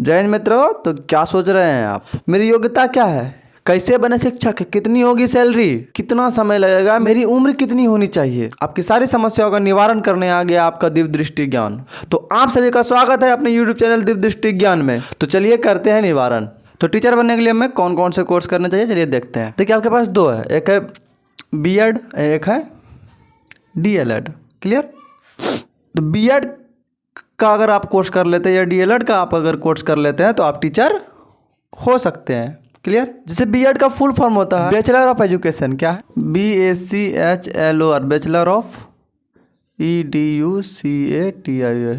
जय हिंद मित्रों। तो क्या सोच रहे हैं आप? मेरी योग्यता क्या है, कैसे बने शिक्षक, कितनी होगी सैलरी, कितना समय लगेगा, मेरी उम्र कितनी होनी चाहिए, आपकी सारी समस्याओं का निवारण करने आ गया आपका दिव्य दृष्टि ज्ञान। तो आप सभी का स्वागत है अपने यूट्यूब चैनल दिव्य दृष्टि ज्ञान में। तो चलिए करते हैं निवारण। तो टीचर बनने के लिए हमें कौन कौन से कोर्स करने चाहिए, चलिए देखते हैं। देखिए आपके पास दो है, एक है बीएड, एक है डीएलएड। क्लियर? तो बीएड का अगर आप कोर्स कर लेते हैं या डीएलएड का आप अगर कोर्स कर लेते हैं तो आप टीचर हो सकते हैं। क्लियर? जैसे बीएड का फुल फॉर्म होता है बैचलर ऑफ एजुकेशन। क्या है? BACHLOR, bachelor of EDUCATIO।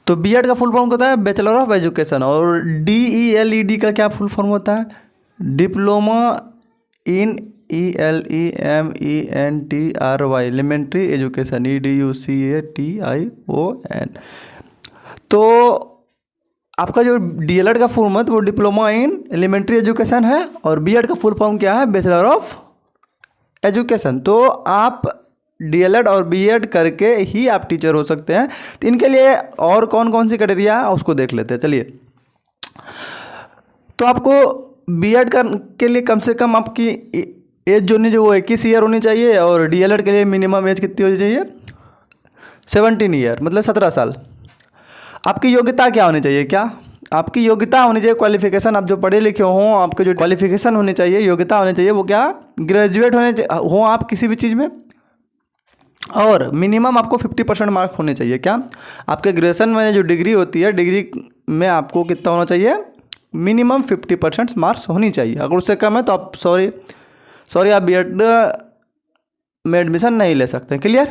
तो बीएड का फुल फॉर्म होता है बैचलर ऑफ एजुकेशन। और DELED का क्या फुल फॉर्म होता है? Diploma in ELEMENTRY, elementary education, EDUCATION। तो आपका जो डीएलएड का फुल फॉर्म वो डिप्लोमा इन एलिमेंट्री एजुकेशन है और बीएड का फुल फॉर्म क्या है? Bachelor of education. तो आप डीएलएड और बीएड करके ही आप टीचर हो सकते हैं। तो इनके लिए और कौन कौन सी क्राइटेरिया है उसको देख लेते हैं। चलिए, तो आपको बीएड के लिए कम से कम आपकी एज जो नहीं, जो वो 21 ईयर होनी चाहिए। और डीएलएड के लिए मिनिमम एज कितनी होनी चाहिए? 17 ईयर, मतलब 17 साल। आपकी योग्यता क्या होनी चाहिए? क्या आपकी योग्यता होनी चाहिए? क्वालिफिकेशन, आप जो पढ़े लिखे हों, आपके जो क्वालिफिकेशन होनी चाहिए, योग्यता होनी चाहिए, वो क्या? ग्रेजुएट हो आप किसी भी चीज़ में। और मिनिमम आपको 50% मार्क होने चाहिए। क्या? आपके ग्रेजुएशन में जो डिग्री होती है, डिग्री में आपको कितना होना चाहिए? मिनिमम 50% मार्क्स होनी चाहिए। अगर उससे कम है तो आप सॉरी आप बीएड में एडमिशन नहीं ले सकते। क्लियर?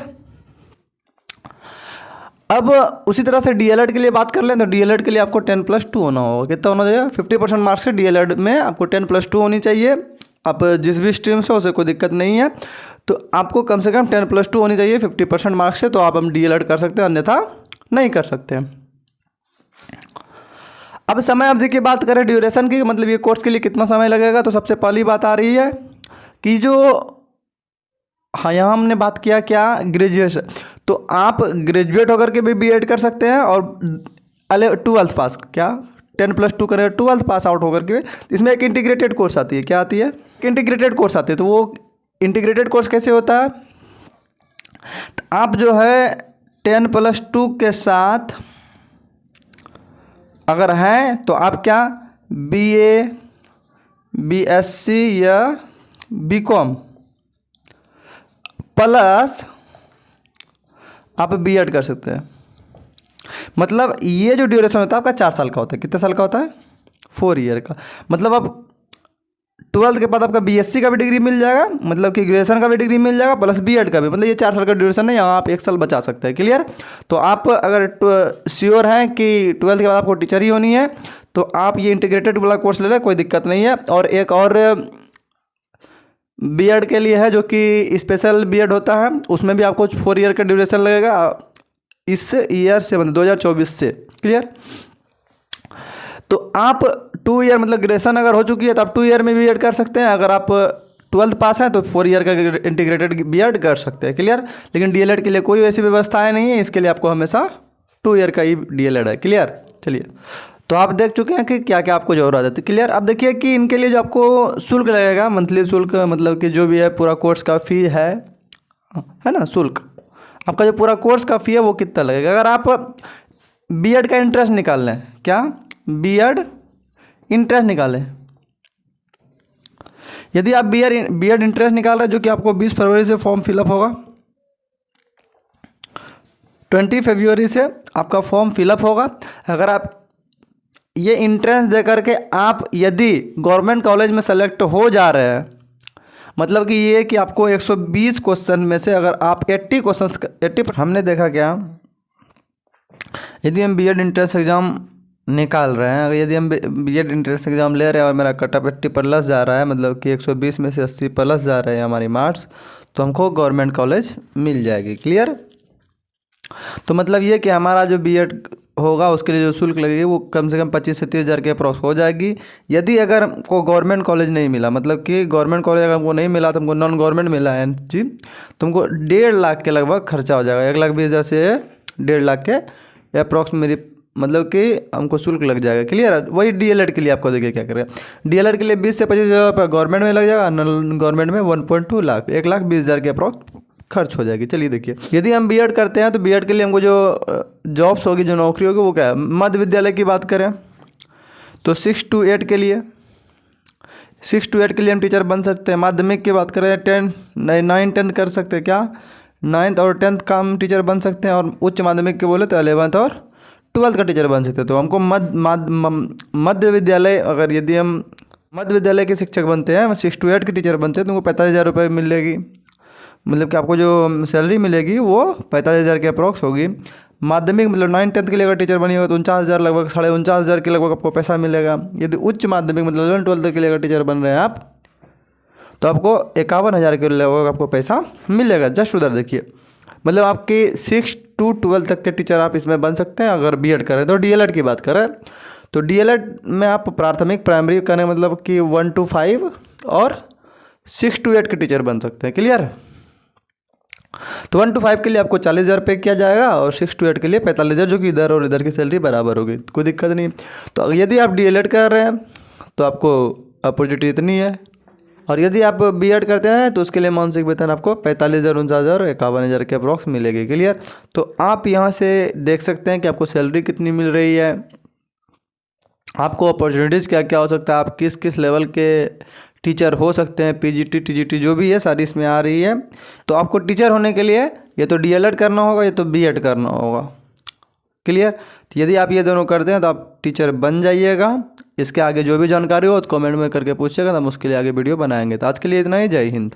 अब उसी तरह से डीएलएड के लिए बात कर लें तो डीएलएड के लिए आपको 10+2 होना होगा। कितना होना चाहिए? 50% मार्क्स से डीएलएड में आपको 10+2 होनी चाहिए। आप जिस भी स्ट्रीम से, उसे कोई दिक्कत नहीं है। तो आपको कम से कम 10+2 होनी चाहिए 50% मार्क्स से, तो आप हम डीएलएड कर सकते हैं, अन्यथा नहीं कर सकते हैं। अब समय अवधि की बात करें, ड्यूरेशन की, मतलब ये कोर्स के लिए कितना समय लगेगा, तो सबसे पहली बात आ रही है कि जो यहाँ हमने बात किया क्या? ग्रेजुएशन। तो आप ग्रेजुएट होकर के भी बीएड कर सकते हैं और 12th पास, क्या 10+2 करें, 12th पास आउट होकर के। इसमें एक इंटीग्रेटेड कोर्स आती है। क्या आती है? इंटीग्रेटेड कोर्स आती है। तो वो इंटीग्रेटेड कोर्स कैसे होता है? तो आप जो है 10+2 के साथ अगर हैं तो आप क्या BA, BSc या BCom प्लस आप बीएड कर सकते हैं। मतलब ये जो ड्यूरेशन होता है आपका 4 साल का होता है। कितने साल का होता है? 4 ईयर का। मतलब आप 12th के बाद आपका बीएससी का भी डिग्री मिल जाएगा, मतलब कि ग्रेजुएशन का भी डिग्री मिल जाएगा, प्लस बीएड का भी। मतलब ये 4 साल का ड्यूरेशन है, यहाँ आप 1 साल बचा सकते हैं। क्लियर? तो आप अगर श्योर हैं कि 12th के बाद आपको टीचर ही होनी है तो आप ये इंटीग्रेटेड वाला कोर्स ले लें, कोई दिक्कत नहीं है। और एक और बीएड के लिए है जो कि स्पेशल बीएड होता है, उसमें भी आपको 4 ईयर का ड्यूरेशन लगेगा इस ईयर से, मतलब 2024 से। क्लियर? तो आप 2 ईयर, मतलब ग्रेजुएशन अगर हो चुकी है तो आप 2 ईयर में बीएड कर सकते हैं। अगर आप 12th पास हैं तो 4 ईयर का इंटीग्रेटेड बीएड कर सकते हैं। क्लियर? लेकिन डीएलएड के लिए कोई ऐसी व्यवस्थाएं नहीं है, इसके लिए आपको हमेशा 2 ईयर का ही डीएलएड है। क्लियर? चलिए, तो आप देख चुके हैं कि क्या क्या आपको जरूरत है। क्लियर? अब देखिए कि इनके लिए जो आपको शुल्क लगेगा, मंथली शुल्क, मतलब कि जो भी है पूरा कोर्स का फ़ी है ना, शुल्क आपका जो पूरा कोर्स का फ़ी है वो कितना लगेगा। अगर आप बीएड का इंटरेस्ट निकाल लें, क्या बीएड इंटरेस्ट निकालें, यदि आप बीएड इंटरेस्ट निकाल रहे हैं, जो कि आपको 20 फरवरी से फॉर्म फिलअप होगा, 20 फरवरी से आपका फॉर्म फिलअप होगा। अगर आप ये इंट्रेंस दे करके आप यदि गवर्नमेंट कॉलेज में सेलेक्ट हो जा रहे हैं, मतलब कि ये कि आपको 120 क्वेश्चन में से अगर आप 80 क्वेश्चन, 80, हमने देखा क्या, यदि हम बीएड इंट्रेंस एग्ज़ाम निकाल रहे हैं, यदि हम बीएड इंट्रेंस एग्ज़ाम ले रहे हैं और मेरा कट ऑफ 80+ जा रहा है, मतलब कि 120 में से 80+ जा रहे हैं हमारी मार्क्स, तो हमको गवर्नमेंट कॉलेज मिल जाएगी। क्लियर? तो मतलब ये कि हमारा जो बीएड होगा उसके लिए जो शुल्क लगेगी वो कम से कम 25 से 30 हज़ार के अप्रॉक्स हो जाएगी। यदि अगर हमको गवर्नमेंट कॉलेज नहीं मिला, मतलब कि गवर्नमेंट कॉलेज अगर हमको नहीं मिला तो हमको नॉन गवर्नमेंट मिला है जी, तो हमको 1.5 लाख के लगभग खर्चा हो जाएगा। 1,20,000 से 1.5 लाख के अप्रॉक्स मेरी मतलब कि हमको शुल्क लग जाएगा। क्लियर। वही डीएलएड के लिए आपको देखिए क्या करेगा। डीएलएड के लिए 20 से 25 हज़ार रुपये गवर्नमेंट में लग जाएगा, नॉन गवर्नमेंट में 1.2 लाख, 1,20,000 के अप्रॉक्स खर्च हो जाएगी। चलिए देखिए, यदि हम बीएड करते हैं तो बीएड के लिए हमको जो जॉब्स होगी, जो नौकरी होगी वो क्या है। मध्य विद्यालय की बात करें तो 6 to 8 के लिए, 6 to 8 के लिए हम टीचर बन सकते हैं। माध्यमिक की बात करें 9 10 कर सकते हैं, क्या 9th और 10th का हम टीचर बन सकते हैं। और उच्च माध्यमिक के बोले तो 11th और 12th का टीचर बन सकते हैं। तो हमको मध्य विद्यालय, अगर यदि हम मध्य विद्यालय के शिक्षक बनते हैं, 6 to 8 के टीचर बनते हैं तो उनको 45,000 रुपये मिलेगी। मतलब कि आपको जो सैलरी मिलेगी वो 45,000 के अप्रॉक्स होगी। माध्यमिक मतलब 9 10th के लिए अगर टीचर बनिएगा तो 49,000 लगभग, 49,500 के लगभग आपको पैसा मिलेगा। यदि उच्च माध्यमिक मतलब 11 12 के लिए अगर टीचर बन रहे हैं आप तो आपको 51,000 के लगभग आपको पैसा मिलेगा। जस्ट उधर देखिए, मतलब आपके 6 to 12 तक के टीचर आप इसमें बन सकते हैं अगर बीएड करें। तो डीएलएड की बात करें तो डीएलएड में आप प्राथमिक प्राइमरी करें मतलब कि 1 to 5 और 6 to 8 के टीचर बन सकते हैं। क्लियर। तो 1 to 5 के लिए आपको 40,000 पे किया जाएगा और 6 to 8 के लिए 45,000, जो कि इधर और इधर की सैलरी बराबर होगी, कोई दिक्कत नहीं। तो यदि आप डीएलएड कर रहे हैं तो आपको अपॉर्चुनिटी इतनी है। और यदि आप बीएड करते हैं तो उसके लिए मासिक वेतन आपको 45,000, 49,000, 51,000 के अप्रॉक्स मिलेगी। क्लियर। तो आप यहाँ से देख सकते हैं कि आपको सैलरी कितनी मिल रही है, आपको अपॉर्चुनिटीज़ क्या क्या हो सकता है, आप किस किस लेवल के टीचर हो सकते हैं, पीजीटी टीजीटी जो भी है सारी इसमें आ रही है। तो आपको टीचर होने के लिए या तो डीएलएड करना होगा या तो बीएड करना होगा। क्लियर। तो यदि आप ये दोनों करते हैं तो आप टीचर बन जाइएगा। इसके आगे जो भी जानकारी हो तो कमेंट में करके पूछिएगा, तो हम उसके लिए आगे वीडियो बनाएंगे। तो आज के लिए इतना ही। जय हिंद।